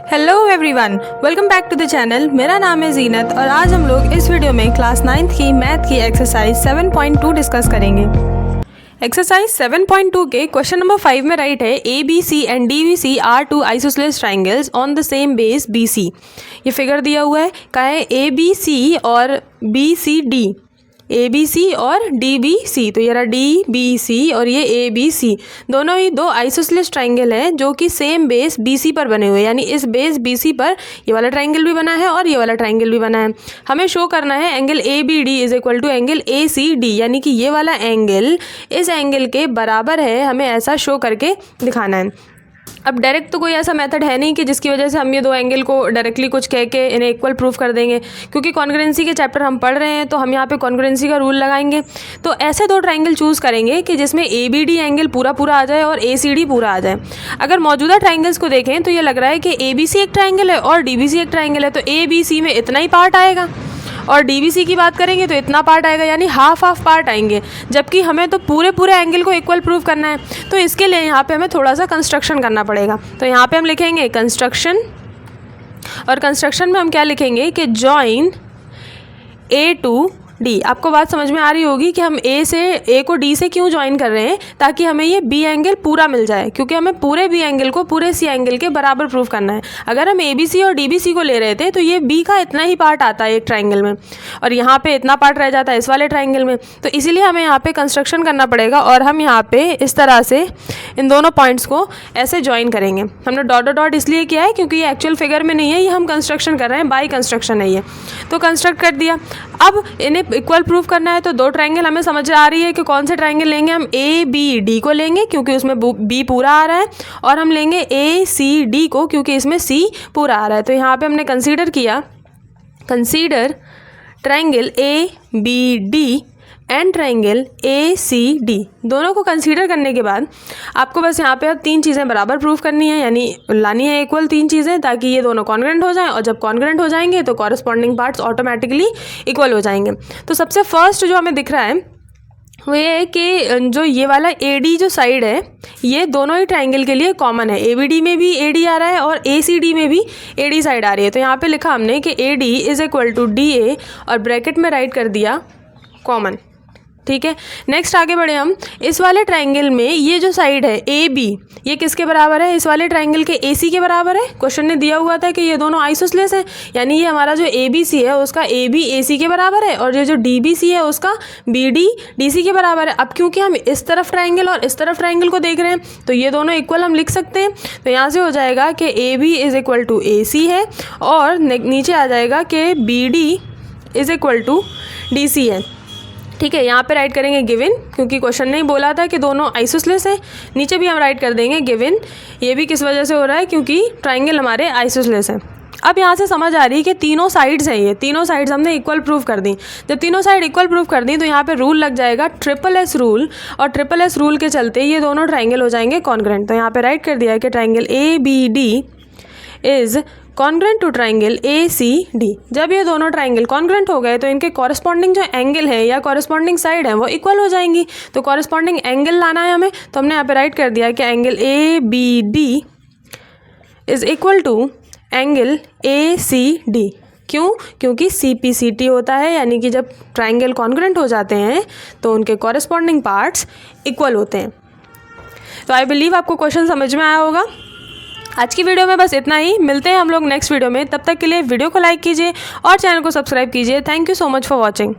Hello everyone, welcome back to the channel. मेरा नाम है जीनत और आज हम लोग इस वीडियो में क्लास 9th की मैथ की एक्सरसाइज 7.2 डिस्कस करेंगे। एक्सरसाइज 7.2 के क्वेश्चन नंबर 5 में राइट है A B C and D B C are two isosceles triangles on the same base B C. ये फिगर दिया हुआ है, कहा है ए बी सी और B C D, A B C और डी बी सी। तो ये रहा डी बी सी और ये ए बी सी, दोनों ही दो आइसोसेलेस ट्राइंगल हैं जो कि सेम बेस बी सी पर बने हुए हैं। यानी इस बेस बी सी पर ये वाला ट्राइंगल भी बना है और ये वाला ट्राइंगल भी बना है। हमें शो करना है angle A B D is equal to angle A C D, यानी कि ये वाला एंगल इस एंगल के बराबर है, हमें ऐसा शो करके दिखाना है। अब डायरेक्ट तो कोई ऐसा मेथड है नहीं कि जिसकी वजह से हम ये दो एंगल को डायरेक्टली कुछ कह के इन्हें इक्वल प्रूफ कर देंगे, क्योंकि कॉन्ग्रुएंसी के चैप्टर हम पढ़ रहे हैं तो हम यहाँ पे कॉन्ग्रुएंसी का रूल लगाएंगे। तो ऐसे दो ट्राइंगल चूज़ करेंगे कि जिसमें ए बी डी एंगल पूरा आ जाए और ए सी डी पूरा आ जाए। अगर मौजूदा ट्राइंगल्स को देखें तो ये लग रहा है कि ए बी सी एक ट्राइंगल है और डी बी सी एक ट्राइंगल है, तो ए बी सी में इतना ही पार्ट आएगा और डीबीसी की बात करेंगे तो इतना पार्ट आएगा, यानी हाफ पार्ट आएंगे। जबकि हमें तो पूरे एंगल को इक्वल प्रूफ करना है, तो इसके लिए यहाँ पे हमें थोड़ा सा कंस्ट्रक्शन करना पड़ेगा। तो यहाँ पे हम लिखेंगे कंस्ट्रक्शन, और कंस्ट्रक्शन में हम क्या लिखेंगे कि जॉइन ए टू डी। आपको बात समझ में आ रही होगी कि हम ए को डी से क्यों ज्वाइन कर रहे हैं, ताकि हमें ये बी एंगल पूरा मिल जाए, क्योंकि हमें पूरे बी एंगल को पूरे सी एंगल के बराबर प्रूफ करना है। अगर हम ए बी सी और डी बी सी को ले रहे थे तो ये बी का इतना ही पार्ट आता है एक ट्राइंगल में, और यहाँ पे इतना पार्ट रह जाता है इस वाले ट्राइंगल में। तो इसीलिए हमें यहाँ पे कंस्ट्रक्शन करना पड़ेगा और हम यहाँ पे इस तरह से इन दोनों पॉइंट्स को ऐसे ज्वाइन करेंगे। हमने डॉट इसलिए किया है क्योंकि ये एक्चुअल फिगर में नहीं है, ये हम कंस्ट्रक्शन कर रहे हैं, बाई कंस्ट्रक्शन है ये। तो कंस्ट्रक्ट कर दिया। अब इन्हें इक्वल प्रूफ करना है तो दो ट्राइंगल हमें समझ आ रही है कि कौन से ट्राइंगल लेंगे। हम ए बी डी को लेंगे क्योंकि उसमें बी पूरा आ रहा है, और हम लेंगे ए सी डी को क्योंकि इसमें सी पूरा आ रहा है। तो यहाँ पे हमने कंसीडर किया, consider triangle A B D and triangle A C D. दोनों को कंसीडर करने के बाद आपको बस यहाँ पे अब तीन चीज़ें बराबर प्रूफ करनी है, यानी लानी है इक्वल तीन चीज़ें, ताकि ये दोनों कॉन्ग्रुएंट हो जाएं, और जब कॉन्ग्रुएंट हो जाएंगे तो कॉरस्पॉन्डिंग पार्ट्स ऑटोमेटिकली इक्वल हो जाएंगे। तो सबसे फर्स्ट जो हमें दिख रहा है वो ये है कि जो ये वाला ए डी जो साइड है ये दोनों ही ट्राइंगल के लिए कॉमन है। ए बी डी में भी ए डी आ रहा है और ए सी डी में भी ए डी साइड आ रही है। तो यहाँ पे लिखा हमने कि A D is equal to D A, और ब्रैकेट में राइट कर दिया कॉमन। ठीक है, नेक्स्ट आगे बढ़े हम। इस वाले ट्राइंगल में ये जो साइड है ए बी, ये किसके बराबर है? इस वाले ट्राइंगल के ए सी के बराबर है। क्वेश्चन ने दिया हुआ था कि ये दोनों आइसोसेलेस हैं, यानी ये हमारा जो ए बी सी है उसका ए बी ए सी के बराबर है, और ये जो डी बी सी है उसका बी डी डी सी के बराबर है। अब क्योंकि हम इस तरफ ट्राइंगल और इस तरफ ट्राइंगल को देख रहे हैं तो ये दोनों इक्वल हम लिख सकते हैं। तो यहाँ से हो जाएगा कि A B is equal to A C है, और नीचे आ जाएगा कि B D is equal to D C है। ठीक है, यहाँ पे राइट करेंगे गिवन, क्योंकि क्वेश्चन ने ही बोला था कि दोनों आइसोसेलेस हैं। नीचे भी हम राइट कर देंगे गिवन। ये भी किस वजह से हो रहा है? क्योंकि ट्राइंगल हमारे आइसोसेलेस हैं। अब यहाँ से समझ आ रही है कि तीनों साइड्स हैं, ये तीनों साइड्स हमने इक्वल प्रूफ कर दी। जब तीनों साइड इक्वल प्रूफ कर दी तो यहाँ पे रूल लग जाएगा ट्रिपल एस रूल, और ट्रिपल एस रूल के चलते ये दोनों ट्राइंगल हो जाएंगे कॉन्ग्रुएंट। तो यहाँ पे राइट कर दिया है कि triangle A B D is congruent to triangle A C D. जब ये दोनों ट्राइंगल कॉन्ग्रुएंट हो गए तो इनके कॉरस्पॉन्डिंग जो एंगल है या कॉरस्पॉन्डिंग साइड है वो इक्वल हो जाएंगी। तो कॉरस्पॉन्डिंग एंगल लाना है हमें, तो हमने यहाँ पे राइट कर दिया कि angle A B D is equal to angle A C D. क्यों? क्योंकि सी पी सी टी होता है, यानी कि जब ट्राइंगल कॉन्ग्रुएंट हो जाते हैं तो उनके कॉरस्पॉन्डिंग पार्ट्स इक्वल होते हैं। तो आई बिलीव आपको क्वेश्चन समझ में आया होगा। आज की वीडियो में बस इतना ही। मिलते हैं हम लोग नेक्स्ट वीडियो में। तब तक के लिए वीडियो को लाइक कीजिए और चैनल को सब्सक्राइब कीजिए। Thank you so much for watching.